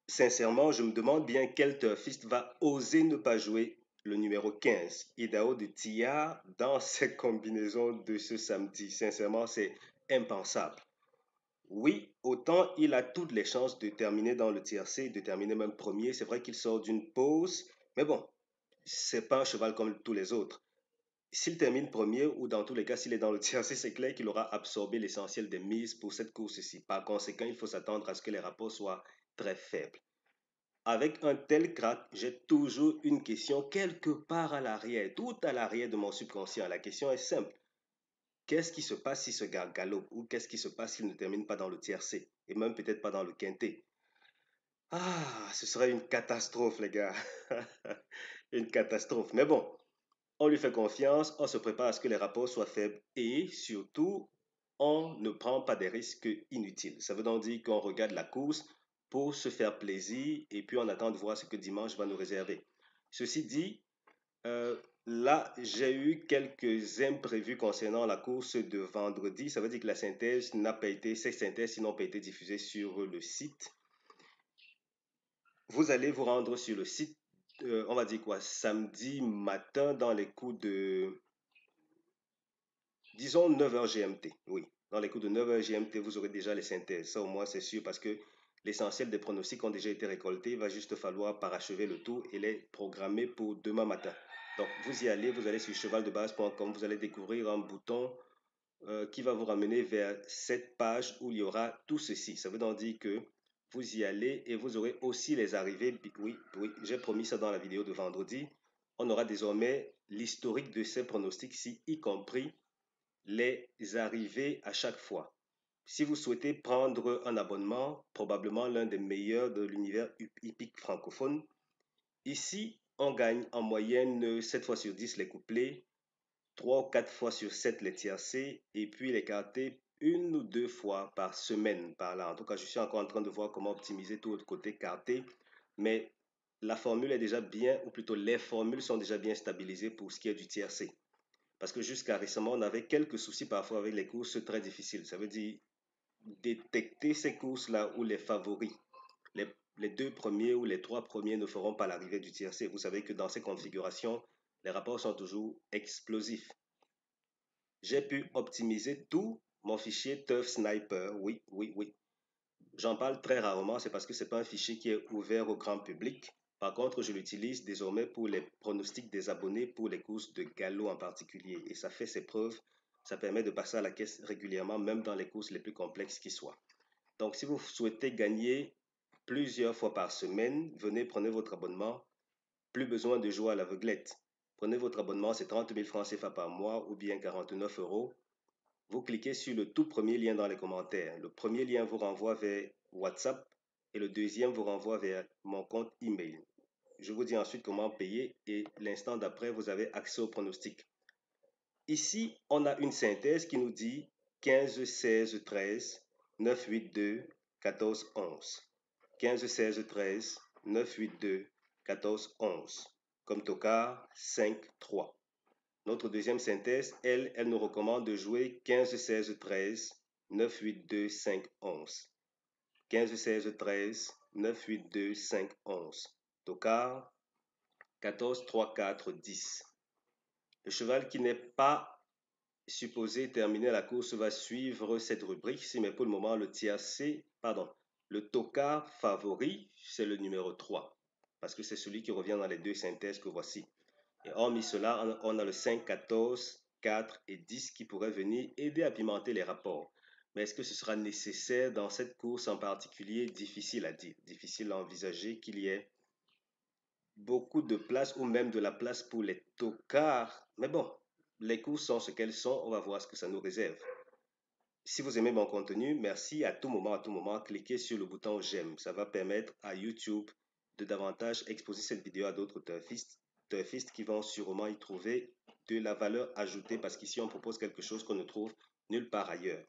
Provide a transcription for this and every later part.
Sincèrement, je me demande bien quel turfiste va oser ne pas jouer le numéro 15, Idaho de Tia, dans cette combinaison de ce samedi. Sincèrement, c'est impensable. Oui, autant il a toutes les chances de terminer dans le tiercé, de terminer même premier. C'est vrai qu'il sort d'une pause, mais bon, c'est pas un cheval comme tous les autres. S'il termine premier ou dans tous les cas, s'il est dans le tiercé, c'est clair qu'il aura absorbé l'essentiel des mises pour cette course-ci. Par conséquent, il faut s'attendre à ce que les rapports soient très faibles. Avec un tel crack, j'ai toujours une question quelque part à l'arrière, tout à l'arrière de mon subconscient. La question est simple. Qu'est-ce qui se passe si ce gars galope ou qu'est-ce qui se passe s'il ne termine pas dans le tiercé et même peut-être pas dans le quintet? Ah, ce serait une catastrophe, les gars. Une catastrophe. Mais bon, on lui fait confiance, on se prépare à ce que les rapports soient faibles et surtout, on ne prend pas des risques inutiles. Ça veut donc dire qu'on regarde la course pour se faire plaisir et puis on attend de voir ce que dimanche va nous réserver. Ceci dit, là, j'ai eu quelques imprévus concernant la course de vendredi. Ça veut dire que la synthèse n'a pas été, ces synthèses n'ont pas été diffusées sur le site. Vous allez vous rendre sur le site, on va dire quoi, samedi matin dans les coups de, disons 9h GMT. Oui, dans les coups de 9h GMT, vous aurez déjà les synthèses. Ça au moins c'est sûr parce que l'essentiel des pronostics ont déjà été récoltés. Il va juste falloir parachever le tout et les programmer pour demain matin. Donc vous y allez, vous allez sur chevaldebase.com, vous allez découvrir un bouton qui va vous ramener vers cette page où il y aura tout ceci. Ça veut donc dire que vous y allez et vous aurez aussi les arrivées. Oui, oui, j'ai promis ça dans la vidéo de vendredi. On aura désormais l'historique de ces pronostics-ci, y compris les arrivées à chaque fois. Si vous souhaitez prendre un abonnement, probablement l'un des meilleurs de l'univers hippique francophone, ici, on gagne en moyenne 7 fois sur 10 les couplets, 3 ou 4 fois sur 7 les tiercés, et puis les quartés une ou deux fois par semaine par là. En tout cas, je suis encore en train de voir comment optimiser tout le côté quarté, mais la formule est déjà bien, ou plutôt les formules sont déjà bien stabilisées pour ce qui est du tiercé. Parce que jusqu'à récemment, on avait quelques soucis parfois avec les courses très difficiles. Ça veut dire détecter ces courses-là où les favoris, les deux premiers ou les trois premiers ne feront pas l'arrivée du tiercé. Vous savez que dans ces configurations, les rapports sont toujours explosifs. J'ai pu optimiser tout mon fichier Turf Sniper. Oui, oui, oui. J'en parle très rarement, c'est parce que ce n'est pas un fichier qui est ouvert au grand public. Par contre, je l'utilise désormais pour les pronostics des abonnés pour les courses de galop en particulier. Et ça fait ses preuves. Ça permet de passer à la caisse régulièrement, même dans les courses les plus complexes qui soient. Donc, si vous souhaitez gagner plusieurs fois par semaine, venez, prenez votre abonnement. Plus besoin de jouer à l'aveuglette. Prenez votre abonnement, c'est 30 000 francs CFA par mois ou bien 49 euros. Vous cliquez sur le tout premier lien dans les commentaires. Le premier lien vous renvoie vers WhatsApp et le deuxième vous renvoie vers mon compte email. Je vous dis ensuite comment payer et l'instant d'après, vous avez accès au pronostic. Ici, on a une synthèse qui nous dit 15, 16, 13, 9, 8, 2, 14, 11. 15, 16, 13, 9, 8, 2, 14, 11. Comme tocard, 5, 3. Notre deuxième synthèse, elle nous recommande de jouer 15, 16, 13, 9, 8, 2, 5, 11. 15, 16, 13, 9, 8, 2, 5, 11. Tocard, 14, 3, 4, 10. Le cheval qui n'est pas supposé terminer la course va suivre cette rubrique-ci, mais pour le moment, le tiercé, pardon, le tocard favori, c'est le numéro 3, parce que c'est celui qui revient dans les deux synthèses que voici. Et hormis cela, on a le 5, 14, 4 et 10 qui pourraient venir aider à pimenter les rapports. Mais est-ce que ce sera nécessaire dans cette course en particulier? Difficile à dire, difficile à envisager qu'il y ait beaucoup de place ou même de la place pour les tocards. Mais bon, les courses sont ce qu'elles sont, on va voir ce que ça nous réserve. Si vous aimez mon contenu, merci à tout moment, cliquez sur le bouton j'aime. Ça va permettre à YouTube de davantage exposer cette vidéo à d'autres turfistes qui vont sûrement y trouver de la valeur ajoutée parce qu'ici on propose quelque chose qu'on ne trouve nulle part ailleurs.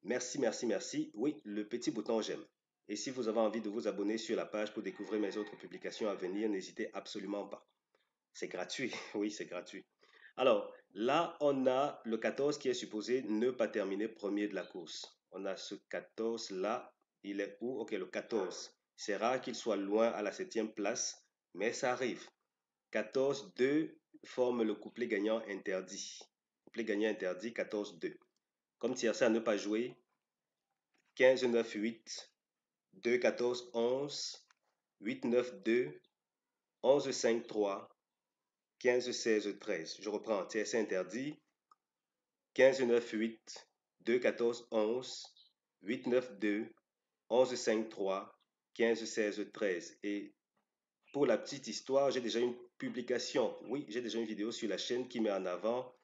Merci, merci, merci. Oui, le petit bouton j'aime. Et si vous avez envie de vous abonner sur la page pour découvrir mes autres publications à venir, n'hésitez absolument pas. C'est gratuit, oui, c'est gratuit. Alors, là, on a le 14 qui est supposé ne pas terminer premier de la course. On a ce 14-là, il est où? Ok, le 14. C'est rare qu'il soit loin à la 7e place, mais ça arrive. 14-2 forme le couplet gagnant interdit. Couplet gagnant interdit, 14-2. Comme tiercé à ne pas jouer, 15-9-8, 2-14-11, 8-9-2, 11-5-3, 15-16-13. Je reprends, tiercé interdit, 15-9-8, 2-14-11, 8-9-2, 11-5-3, 15-16-13. Et pour la petite histoire, j'ai déjà une publication, oui, j'ai déjà une vidéo sur la chaîne qui met en avant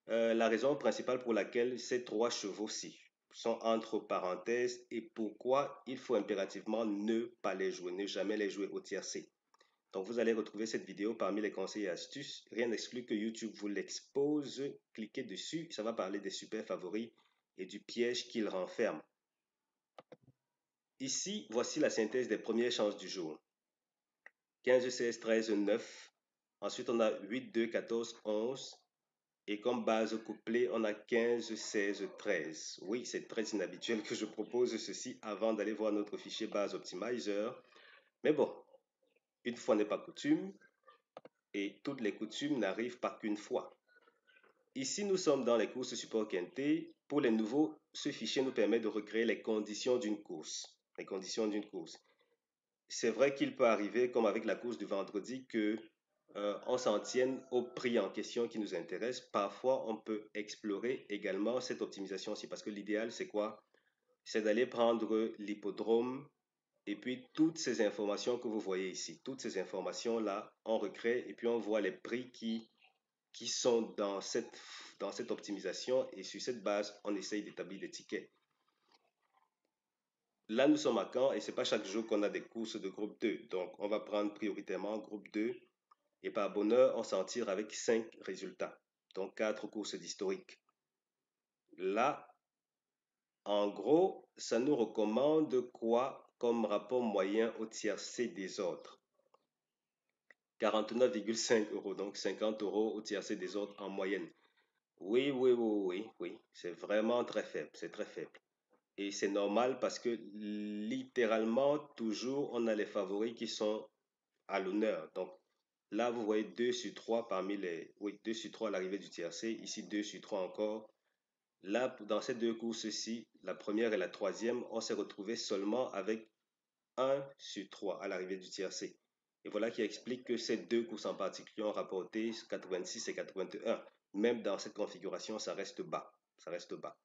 la raison principale pour laquelle ces trois chevaux-ci sont entre parenthèses et pourquoi il faut impérativement ne pas les jouer, ne jamais les jouer au tiercé. Donc vous allez retrouver cette vidéo parmi les conseils et astuces. Rien n'exclut que YouTube vous l'expose. Cliquez dessus, ça va parler des super favoris et du piège qu'il renferme. Ici, voici la synthèse des premières chances du jour. 15, 16, 13, 9. Ensuite, on a 8, 2, 14, 11. Et comme base couplée, on a 15, 16, 13. Oui, c'est très inhabituel que je propose ceci avant d'aller voir notre fichier base optimizer. Mais bon, une fois n'est pas coutume, et toutes les coutumes n'arrivent pas qu'une fois. Ici, nous sommes dans les courses support quinté. Pour les nouveaux, ce fichier nous permet de recréer les conditions d'une course. Les conditions d'une course. C'est vrai qu'il peut arriver, comme avec la course du vendredi, que on s'en tienne au prix en question qui nous intéresse. Parfois, on peut explorer également cette optimisation-ci parce que l'idéal, c'est quoi? C'est d'aller prendre l'hippodrome et puis toutes ces informations que vous voyez ici, toutes ces informations-là, on recrée et puis on voit les prix qui sont dans cette optimisation et sur cette base, on essaye d'établir des tickets. Là, nous sommes à Caen et ce n'est pas chaque jour qu'on a des courses de groupe 2. Donc, on va prendre prioritairement groupe 2 et par bonheur, on s'en tire avec 5 résultats. Donc, 4 courses d'historique. Là, en gros, ça nous recommande quoi comme rapport moyen au tiercé des autres? 49,5 euros, donc 50 euros au tiercé des autres en moyenne. Oui, oui, oui, oui, oui, c'est vraiment très faible, c'est très faible. Et c'est normal parce que littéralement, toujours, on a les favoris qui sont à l'honneur. Donc là, vous voyez 2 sur 3 parmi les... Oui, 2 sur 3 à l'arrivée du tiercé. Ici, 2 sur 3 encore. Là, dans ces deux courses-ci, la première et la troisième, on s'est retrouvé seulement avec 1 sur 3 à l'arrivée du tiercé. Et voilà qui explique que ces deux courses en particulier ont rapporté 86 et 81. Même dans cette configuration, ça reste bas. Ça reste bas.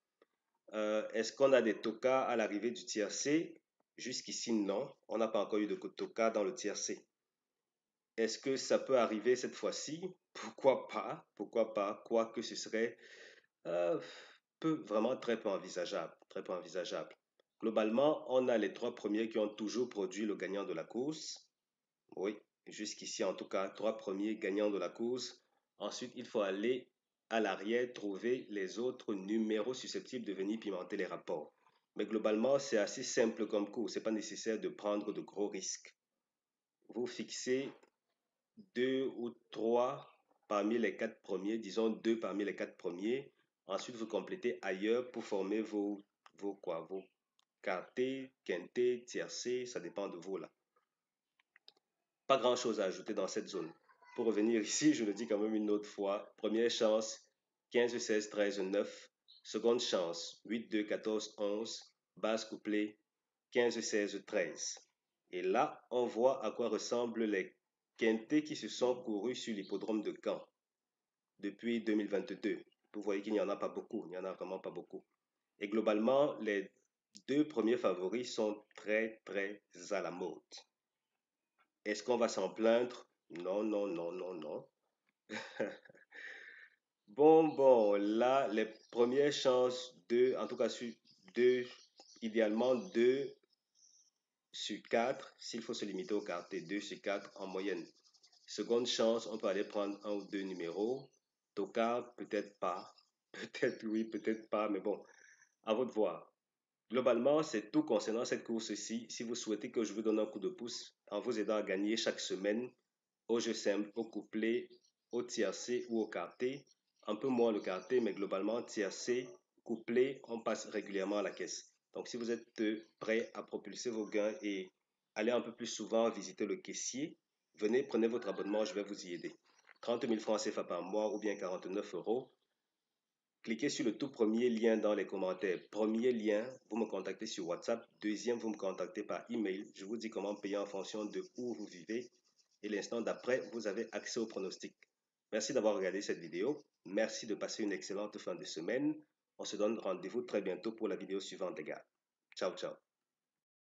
Est-ce qu'on a des tokas à l'arrivée du tiercé? Jusqu'ici, non. On n'a pas encore eu de tokas dans le tiercé. Est-ce que ça peut arriver cette fois-ci? Pourquoi pas? Pourquoi pas? Quoique ce serait vraiment très peu envisageable. Très peu envisageable. Globalement, on a les trois premiers qui ont toujours produit le gagnant de la course. Oui, jusqu'ici en tout cas, trois premiers gagnants de la course. Ensuite, il faut aller à l'arrière, trouver les autres numéros susceptibles de venir pimenter les rapports. Mais globalement, c'est assez simple comme course. Ce n'est pas nécessaire de prendre de gros risques. Vous fixez 2 ou 3 parmi les 4 premiers, disons 2 parmi les 4 premiers. Ensuite, vous complétez ailleurs pour former vos quartés, quintés, tiercés, ça dépend de vous là. Pas grand chose à ajouter dans cette zone. Pour revenir ici, je le dis quand même une autre fois. Première chance, 15, 16, 13, 9. Seconde chance, 8, 2, 14, 11. Base couplée, 15, 16, 13. Et là, on voit à quoi ressemblent les quintés qui se sont courus sur l'hippodrome de Caen depuis 2022. Vous voyez qu'il n'y en a pas beaucoup, il n'y en a vraiment pas beaucoup. Et globalement, les deux premiers favoris sont très, très à la mode. Est-ce qu'on va s'en plaindre? Non, non, non, non, non. Bon, là, les premières chances, en tout cas, sur 2, idéalement 2 sur 4, s'il faut se limiter au quarté, 2 sur 4 en moyenne. Seconde chance, on peut aller prendre un ou deux numéros. Tocard, peut-être pas. Peut-être oui, peut-être pas, mais bon, à votre voir. Globalement, c'est tout concernant cette course-ci. Si vous souhaitez que je vous donne un coup de pouce en vous aidant à gagner chaque semaine au jeu simple, au couplet, au tiercé ou au quarté, un peu moins le quarté, mais globalement tiercé, couplet, on passe régulièrement à la caisse. Donc si vous êtes prêt à propulser vos gains et allez un peu plus souvent visiter le caissier. Venez, prenez votre abonnement, je vais vous y aider. 30 000 francs CFA par mois ou bien 49 euros. Cliquez sur le tout premier lien dans les commentaires. Premier lien, vous me contactez sur WhatsApp. Deuxième, vous me contactez par email. Je vous dis comment payer en fonction de où vous vivez. Et l'instant d'après, vous avez accès au pronostic. Merci d'avoir regardé cette vidéo. Merci de passer une excellente fin de semaine. On se donne rendez-vous très bientôt pour la vidéo suivante, les gars. Ciao, ciao.